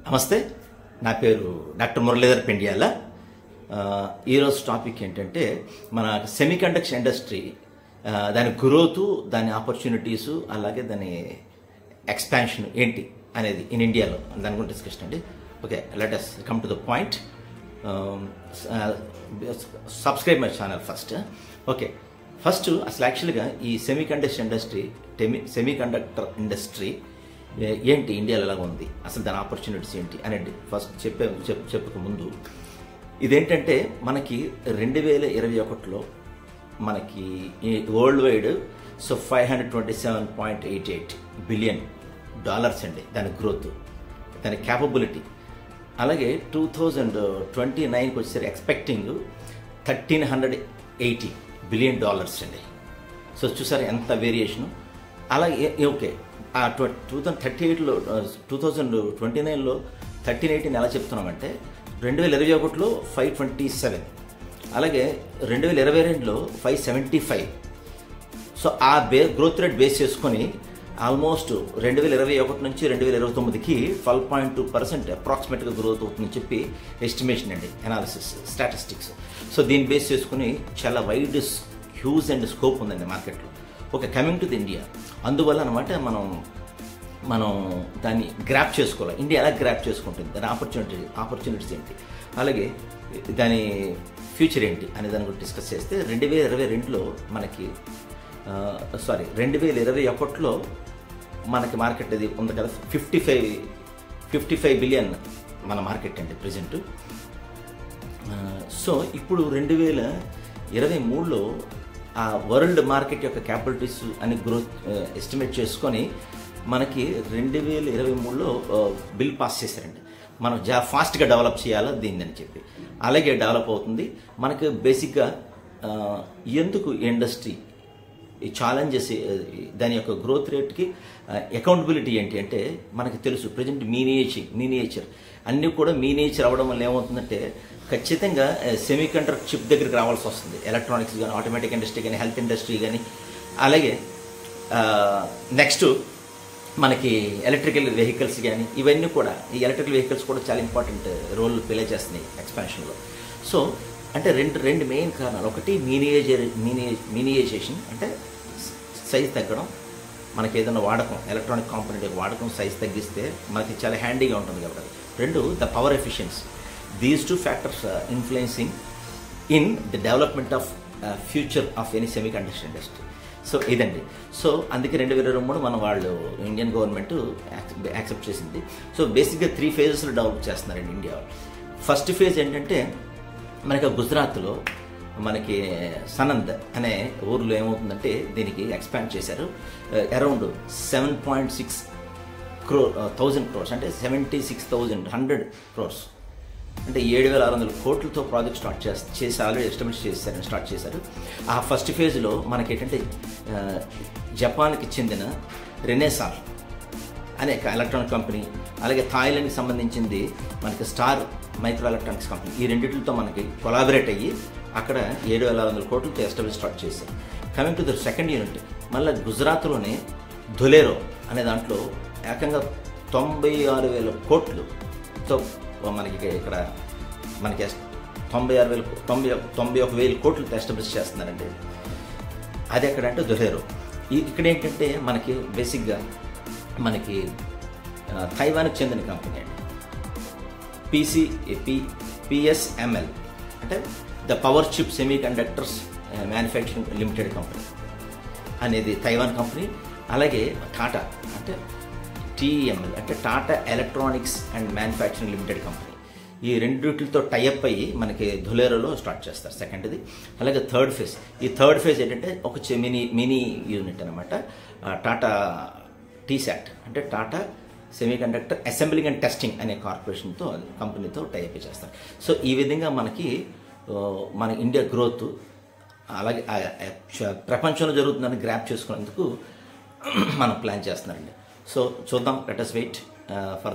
నమస్తే, నా పేరు డాక్టర్ మురళీధర్ పెండియాల. ఈరోజు టాపిక్ ఏంటంటే మన సెమీకండక్టర్ ఇండస్ట్రీ, దాని గ్రోత్, దాని ఆపర్చునిటీస్, అలాగే దాని ఎక్స్పాన్షన్ ఏంటి అనేది ఇన్ ఇండియాలో, దాని గురించి డిస్కషన్ అండి. Okay, let us come to the point. Subscribe my channel first. Okay, first అసలు యాక్చువల్గా ఈ సెమీకండక్టర్ ఇండస్ట్రీ ఏంటి, ఇండియాలో ఎలాగ ఉంది, అసలు దాని ఆపర్చునిటీస్ ఏంటి అనేది ఫస్ట్ చెప్పక ముందు, ఇదేంటంటే మనకి 2021లో మనకి వరల్డ్ వైడ్ $527.88 బిలియన్ అండి దాని గ్రోత్, దాని క్యాపబిలిటీ. అలాగే 2029కి వచ్చేసరికి ఎక్స్పెక్టింగ్ $1,380 బిలియన్ అండి. సో చూసారు ఎంత వేరియేషను. అలాగే ఓకే, 2029లో 1380 ఎలా చెప్తున్నామంటే 2021లో 527, అలాగే 2022లో 575. సో ఆ గ్రోత్ రేట్ బేస్ చేసుకొని ఆల్మోస్ట్ 2021 నుంచి 2029కి 12.2% అప్రాక్సిమేట్గా గ్రోత్ అవుతుందని చెప్పి ఎస్టిమేషన్ అండి, అనాలిసిస్, స్టాటిస్టిక్స్. సో దీన్ని బేస్ చేసుకుని చాలా వైడ్ హ్యూజ్ అండ్ స్కోప్ ఉందండి మార్కెట్లో. Okay, coming to the India, అందువల్ల అనమాట మనం దాన్ని గ్రాప్ చేసుకోవాలి. ఇండియా ఎలా గ్రాప్ చేసుకుంటుంది, దాని ఆపర్చునిటీస్ ఏంటి, అలాగే దాని ఫ్యూచర్ ఏంటి అనే దాని గురించి డిస్కస్ చేస్తే 2022లో మనకి 2021లో మనకి మార్కెట్ అది ఉంది కదా, 55 బిలియన్ మన మార్కెట్ అండి ప్రజెంట్. సో ఇప్పుడు 2023లో ఆ వరల్డ్ మార్కెట్ యొక్క క్యాపిటల్స్ అని గ్రోత్ ఎస్టిమేట్ చేసుకొని మనకి 2023లో బిల్ పాస్ చేశారండి. మనం ఫాస్ట్గా డెవలప్ చేయాలా దీన్ని అని చెప్పి, అలాగే డెవలప్ అవుతుంది. మనకి బేసిక్గా ఎందుకు ఇండస్ట్రీ ఈ ఛాలెంజెస్, దాని యొక్క గ్రోత్ రేట్కి అకౌంటబిలిటీ ఏంటి అంటే మనకి తెలుసు. ప్రజెంట్ మీనియేచర్ అన్నీ కూడా మీనియేచర్ అవ్వడం వల్ల ఏమవుతుందంటే ఖచ్చితంగా సెమీకండక్టర్ చిప్ దగ్గరికి రావాల్సి వస్తుంది. ఎలక్ట్రానిక్స్ కానీ, ఆటోమేటిక్ ఇండస్ట్రీ కానీ, హెల్త్ ఇండస్ట్రీ కానీ, అలాగే నెక్స్ట్ మనకి ఎలక్ట్రికల్ వెహికల్స్ కానీ, ఇవన్నీ కూడా ఈ ఎలక్ట్రికల్ వెహికల్స్ కూడా చాలా ఇంపార్టెంట్ రోల్ ప్లే చేస్తున్నాయి ఎక్స్పాన్షన్లో. సో అంటే రెండు మెయిన్ కారణాలు. ఒకటి మీనియేజేషన్ అంటే సైజ్ తగ్గడం, మనకి ఏదైనా వాడకం, ఎలక్ట్రానిక్ కాంపోనెంట్ యొక్క వాడకం సైజ్ తగ్గిస్తే మనకి చాలా హ్యాండీగా ఉంటుంది కాబట్టి. రెండు, the power efficiency. These two factors influencing in the development of future of any semiconductor industry. So ఇదండి. సో అందుకే 2023 మన వాళ్ళు ఇండియన్ గవర్నమెంట్ యాక్సెప్ట్ చేసింది. సో బేసిక్గా 3 phases డెవలప్ చేస్తున్నారండి ఇండియా. ఫస్ట్ ఫేజ్ ఏంటంటే మనకి గుజరాత్లో మనకి సనంద్ అనే ఊర్లో ఏమవుతుందంటే దీనికి ఎక్స్పాండ్ చేశారు. అరౌండ్ 7.6,000 crores అంటే 76,100 crores అంటే 7,600 కోట్లతో ప్రాజెక్ట్ స్టార్ట్ చేసి ఆల్రెడీ ఎస్టిమేట్ స్టార్ట్ చేశారు. ఆ ఫస్ట్ ఫేజ్లో మనకి ఏంటంటే జపాన్కి చెందిన రెనేసార్ అనే ఎలక్ట్రానిక్ కంపెనీ, అలాగే థాయిలాండ్కి సంబంధించింది మనకి స్టార్ మైక్రో ఎలక్ట్రానిక్స్ కంపెనీ, ఈ రెండింటితో మనకి కొలాబరేట్ అయ్యి అక్కడ 7,600 కోట్లతో ఎస్టాబ్లిష్ స్టార్ట్ చేశారు. Coming to the second unit, మళ్ళీ గుజరాత్లోనే ధులేరో అనే దాంట్లో ఏకంగా 96,000 కోట్లతో మనకి ఇక్కడ మనకి 91,000 కోట్లతో ఎస్టాబ్లిష్ చేస్తున్నారండి. అది ఎక్కడంటే ధులేరో. ఇక్కడ ఏంటంటే మనకి బేసిక్గా మనకి తైవాన్కి చెందిన కంపెనీ అండి, PSML అంటే the power chip semiconductors manufacturing limited company అనేది తైవాన్ కంపెనీ. అలాగే టాటా అంటే TEML అంటే Tata electronics and manufacturing limited company. ఈ రెండింటితో టైఅప్ అయ్యి మనకి ధులేరోలో స్టార్ట్ చేస్తారు సెకండ్ది. అలాగే థర్డ్ ఫేజ్ ఏంటంటే ఒక మినీ యూనిట్ అనమాట, టాటా TSAT అంటే Tata semiconductor assembling and testing అనే కంపెనీతో టైఅప్ చేస్తారు. సో ఈ విధంగా మనకి మన ఇండియా గ్రోత్, అలాగే ప్రపంచంలో జరుగుతుందని గ్రాప్ చేసుకునేందుకు మనం ప్లాన్ చేస్తున్నారండి. సో చూద్దాం, లెట్ us వెయిట్ ఫర్